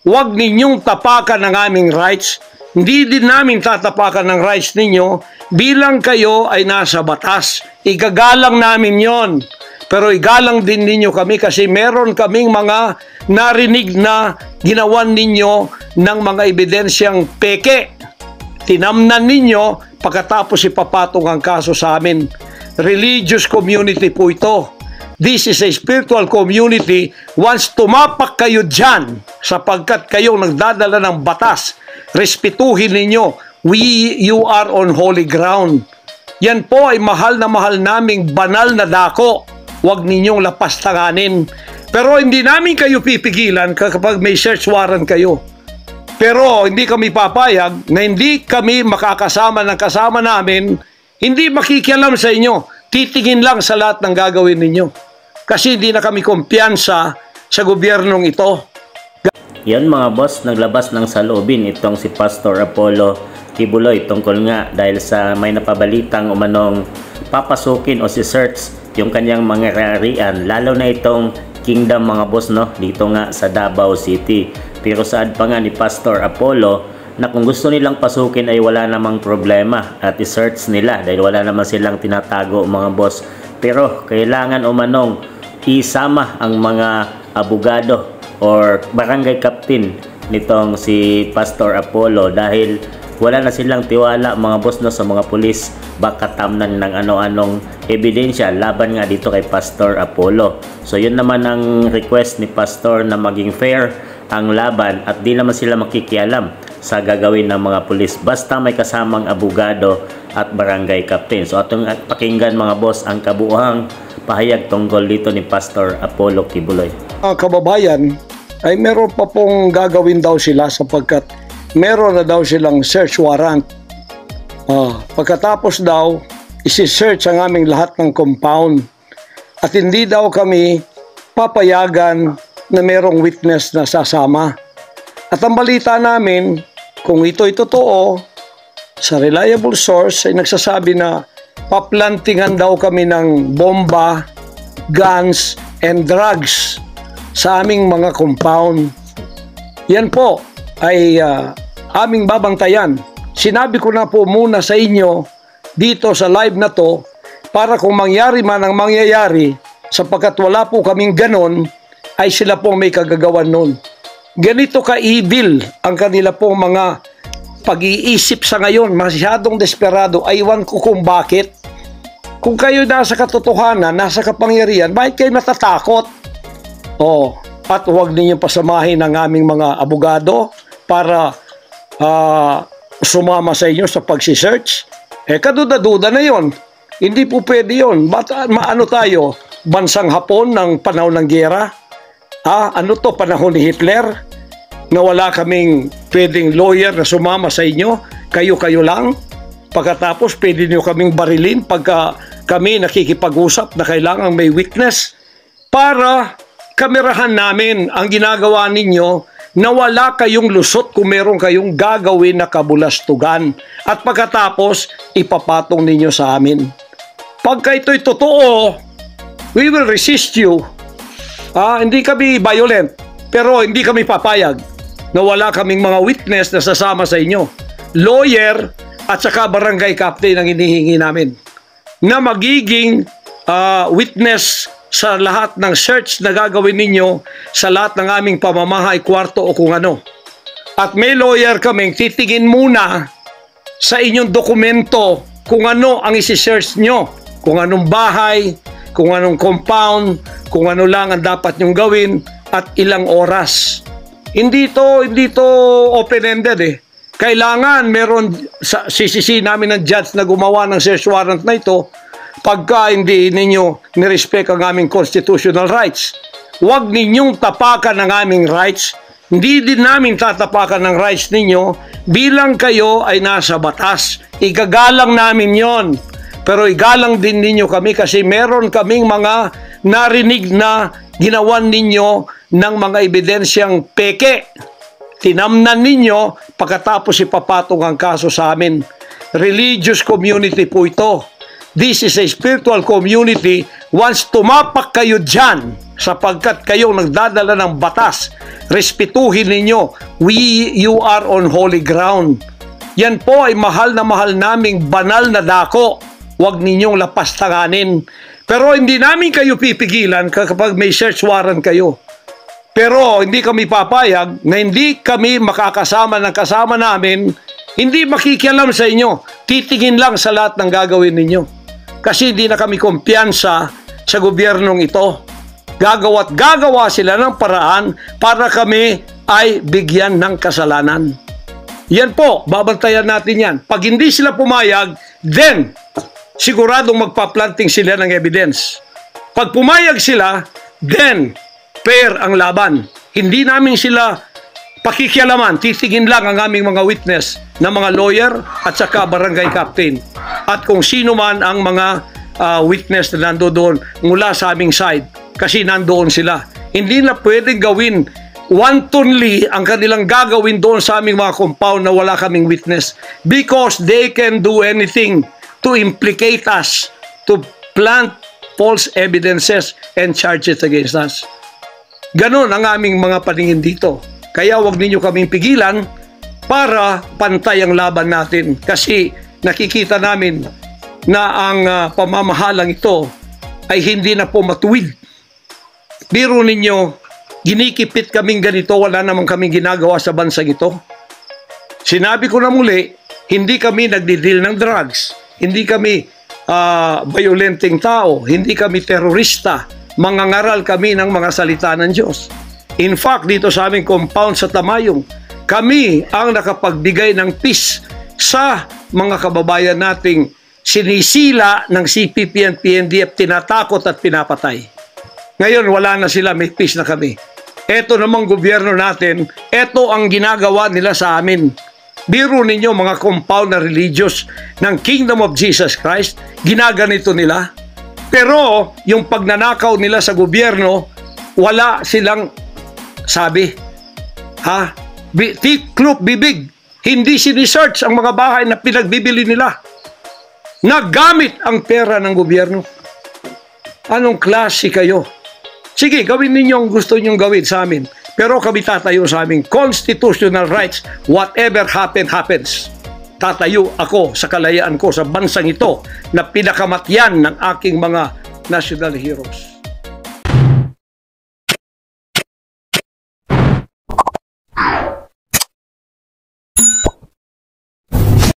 Huwag ninyong tapakan ang aming rights. Hindi din namin tatapakan ng rights ninyo bilang kayo ay nasa batas. Igagalang namin yon. Pero igalang din ninyo kami kasi meron kaming mga narinig na ginawan ninyo ng mga ebidensyang peke. Tinamnan ninyo pagkatapos ipapatong ang kaso sa amin. Religious community po ito. This is a spiritual community. Once tumapak kayo dyan, sapagkat kayong nagdadala ng batas, respetuhin ninyo. You are on holy ground. Yan po ay mahal na mahal naming banal na dako. Huwag ninyong lapastanganin. Pero hindi namin kayo pipigilan kapag may search warrant kayo. Pero hindi kami papayag na hindi kami makakasama ng kasama namin, hindi makikialam sa inyo. Titingin lang sa lahat ng gagawin ninyo. Kasi hindi na kami kumpiyansa sa gobyernong ito. Yan mga boss, naglabas ng saloobin itong si Pastor Apollo Kibuloy tungkol nga dahil sa may napabalitang umanong papasukin o si search yung kanyang mga ari-arian, lalo na itong kingdom mga boss, no, dito nga sa Davao City. Pero saad pa nga ni Pastor Apollo na kung gusto nilang pasukin ay wala namang problema at i-search nila dahil wala naman silang tinatago mga boss. Pero kailangan umanong isama ang mga abogado or barangay captain nitong si Pastor Apollo dahil wala na silang tiwala mga boss, no, sa mga pulis. Baka tamnan ng ano-anong ebidensya laban nga dito kay Pastor Apollo. So yun naman ang request ni Pastor na maging fair ang laban at di naman sila makikialam sa gagawin ng mga pulis basta may kasamang abogado at barangay captain. So atong pakinggan mga boss ang kabuuhang pahayag tungkol dito ni Pastor Apollo Kibuloy. Mga kababayan, ay meron pa pong gagawin daw sila sapagkat meron na daw silang search warrant. Pagkatapos daw, isi-search ang aming lahat ng compound at hindi daw kami papayagan na merong witness na sasama. At ang balita namin, kung ito'y totoo, sa reliable source ay nagsasabi na paplantingan daw kami ng bomba, guns, and drugs sa aming mga compound. Yan po ay aming babantayan. Sinabi ko na po muna sa inyo dito sa live na to para kung mangyari man ang mangyayari sapagkat wala po kaming ganon ay sila pong may kagagawan nun. Ganito ka-evil ang kanila pong mga pag-iisip sa ngayon. Masyadong desperado. Aywan ko kung bakit. Kung kayo nasa katotohanan, nasa kapangyarihan, bakit kayo natatakot? At huwag ninyong pasamahin ang aming mga abogado para sumama sa inyo sa pagsisearch. Kaduda-duda na yon. Hindi po pwede yun. Maano tayo? Bansang Hapon ng panahon ng giyera? Ano to? Panahon ni Hitler? Na wala kaming pwedeng lawyer na sumama sa inyo? Kayo-kayo lang? Pagkatapos pwede nyo kaming barilin pagka kami nakikipag-usap na kailangan may witness para kamerahan namin ang ginagawa ninyo na wala kayong lusot kung meron kayong gagawin na kabulastugan at pagkatapos ipapatong ninyo sa amin. Pagka ito'y totoo, we will resist you. Hindi kami violent, pero hindi kami papayag na wala kaming mga witness na sasama sa inyo. Lawyer at saka barangay captain ang hinihingi namin na magiging witness sa lahat ng search na gagawin ninyo sa lahat ng aming pamamahay, kwarto o kung ano. At may lawyer kaming titingin muna sa inyong dokumento kung ano ang isi-search nyo, kung anong bahay, kung anong compound, kung ano lang ang dapat nyong gawin at ilang oras. Hindi to open-ended . Kailangan meron sisisi namin ng judge na gumawa ng search warrant na ito pagka hindi ninyo nirespect ang aming constitutional rights. Huwag ninyong tapakan ang aming rights. Hindi din namin tatapakan ng rights ninyo bilang kayo ay nasa batas. Igagalang namin yon. Pero igalang din ninyo kami kasi meron kaming mga narinig na ginawan ninyo ng mga ebidensyang peke. Tinamnan ninyo pagkatapos ipapatong ang kaso sa amin. Religious community po ito. This is a spiritual community. Once tumapak kayo dyan, sapagkat kayong nagdadala ng batas. Respetuhin ninyo. You are on holy ground. Yan po ay mahal na mahal naming banal na dako. Huwag ninyong lapastanganin. Pero hindi namin kayo pipigilan kapag may search warrant kayo. Pero hindi kami papayag na hindi kami makakasama ng kasama namin, hindi makikialam sa inyo. Titingin lang sa lahat ng gagawin ninyo. Kasi hindi na kami kumpiyansa sa gobyernong ito. Gagawa sila ng paraan para kami ay bigyan ng kasalanan. Yan po, babantayan natin yan. Pag hindi sila pumayag, then siguradong magpa-planting sila ng evidence. Pag pumayag sila, then fair ang laban. Hindi namin sila pakikialaman. Titingin lang ang aming mga witness na mga lawyer at saka barangay captain. At kung sino man ang mga witness na nandoon mula sa aming side. Kasi nandoon sila. Hindi na pwedeng gawin wantonly ang kanilang gagawin doon sa aming mga compound na wala kaming witness. Because they can do anything to implicate us, to plant false evidences and charges against us. Ganon ang aming mga paningin dito. Kaya wag ninyo kaming pigilan para pantay ang laban natin. Kasi nakikita namin na ang pamamahalang ito ay hindi na po matuwid. Biro ninyo, ginikipit kaming ganito, wala naman kaming ginagawa sa bansang ito. Sinabi ko na muli, hindi kami nagdi-deal ng drugs, hindi kami violenting tao, hindi kami terorista, mangangaral kami ng mga salita ng Diyos. In fact, dito sa aming compound sa Tamayong, kami ang nakapagbigay ng peace sa mga kababayan nating sinisila ng CPP and PNDF, tinatakot at pinapatay. Ngayon, wala na sila, may peace na kami. Ito namang gobyerno natin, ito ang ginagawa nila sa amin. Biro ninyo mga compound na religious ng Kingdom of Jesus Christ, ginaganito nila. Pero yung pagnanakaw nila sa gobyerno, wala silang sabi. Tiklop bibig. Hindi sinisearch ang mga bahay na pinagbibili nila. Nagamit ang pera ng gobyerno. Anong klase kayo? Sige, gawin ninyo ang gusto ninyong gawin sa amin. Pero kami tatayo sa aming constitutional rights. Whatever happens. Tatayo ako sa kalayaan ko sa bansang ito na pinakamatyan ng aking mga national heroes.